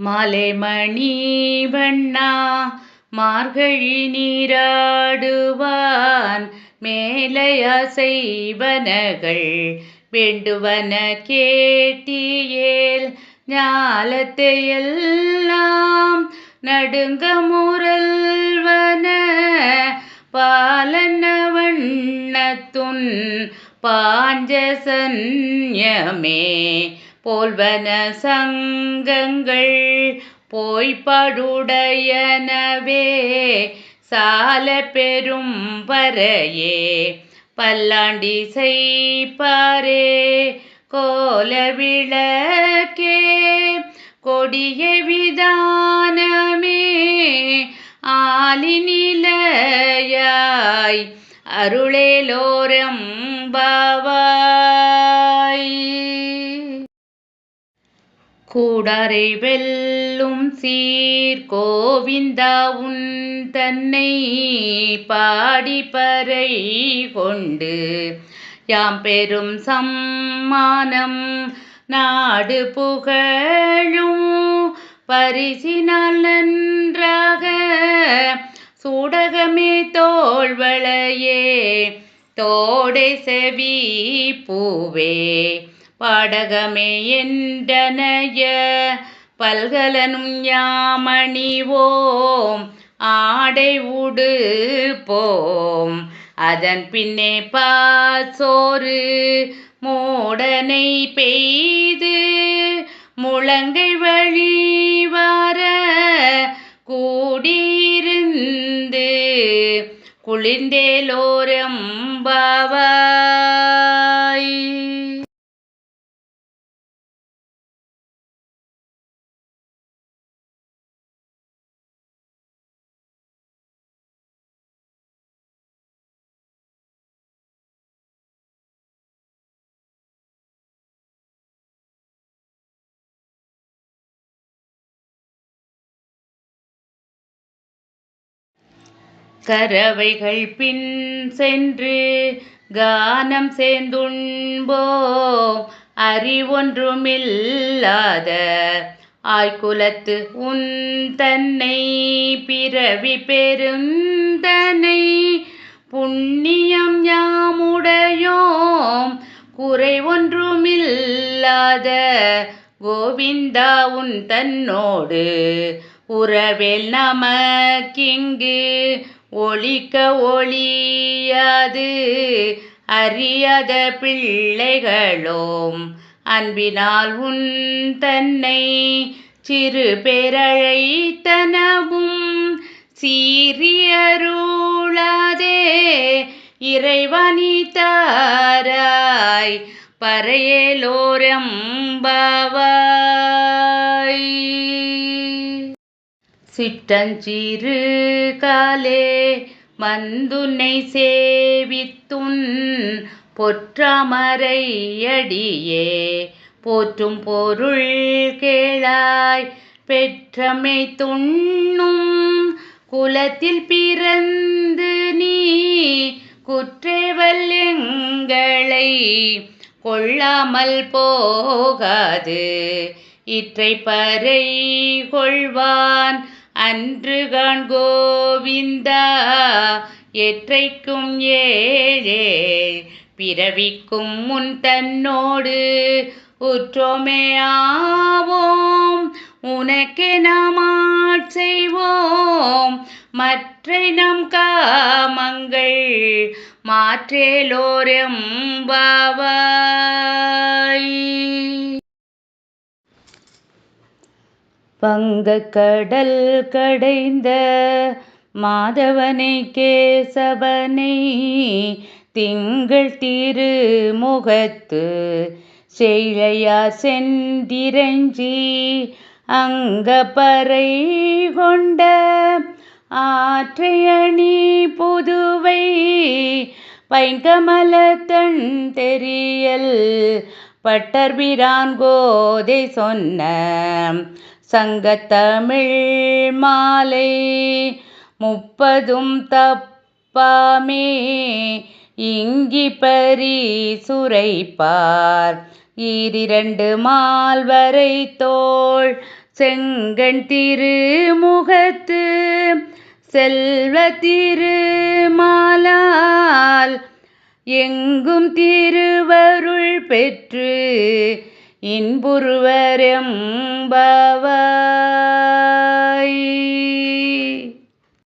மாலைமணி வண்ணா மார்கழி நீராடுவான் மேலையாசைவனகள் வேண்டுவன கேட்டியேல் ஞாலத்தையெல்லாம் நடுங்க முரல்வன பாலன வண்ணத்துன் பாஞ்சசன்யமே போல்வன சங்கங்கள் போய்ப்பாடுடையனவே சால பெரும் பறையே பல்லாண்டி செய்ப்பாரே கோல விளக்கே கொடிய விதானமே ஆலிநிலையாய் அருளேலோரெம்பாவாய். கூடாரை வெல்லும் சீர் கோவிந்தா உன் தன்னை பாடிப்பறை கொண்டு யாம் பெரும் சம்மானம் நாடு புகழும் பரிசினால் நன்றாக சூடகமே தோள்வளையே தோடை செவி பூவே பாடகமே என்றனைய பல்கலனும் யாமணிவோம் ஆடை உடுப்போம் அதன் பின்னே பாசோறு மூடனை பெய்து முழங்கை வழிவார கூடியிருந்து குளிர்ந்தேலோரெம்பாவாய். கரவைகள் பின் சென்று கானம் சேர்ந்துண்போம் அறிவொன்றுமில்லாத ஆய்குலத்து உன் தன்னை பிறவி பெருந்தனை புண்ணியம் யாமுடையோம் குறை ஒன்றுமில்லாத கோவிந்தா உன் தன்னோடு உறவேல் நமக்கிங்கு ஒளிக்க ஒளியாது அறியாத பிள்ளைகளோம் அன்பினால் உன் தன்னை சிறு பேரழைத்தனவும் சீரியருளாதே இறைவனி தாராய் பறையேலோரெம்பாவாய். சிற்றஞ்சிறு காலே மந்துன்னை சேவித்துன் பொற்றாமரை அடியே போற்றும் பொருள் கேளாய் பெற்றமை துண்ணும் குலத்தில் பிறந்து நீ குற்றேவல் எங்களை கொள்ளாமல் போகாது இற்றை பறை கொள்வான் அன்று காண் கோவிந்தா எற்றைக்கும் ஏழே பிறவிக்கும் முன் தன்னோடு உற்றோமே ஆவோம் உனக்கே நாம் ஆட்செய்வோம் மற்றை நம் காமங்கள் மாற்றேலோரெம்பாவாய். வங்கக்கடல் கடைந்த மாதவனை கேசவனை திங்கள் திருமுகத்து செய்லையார் சென்றிரஞ்சி அங்கப்பறை கொண்ட ஆற்றையணி புதுவை பைங்கமலத்தன் தெரியல் பட்டர்பிரான் கோதை சொன்ன சங்கத்தமிழ் மாலை 30 தப்பாமே இங்கி பரிசுரைப்பார் 2 மால்வரை தோள் செங்கண் திருமுகத்து செல்வ திருமாலால் எங்கும் திருவருள் பெற்று இன்புறுவர் எம்பாவாய்.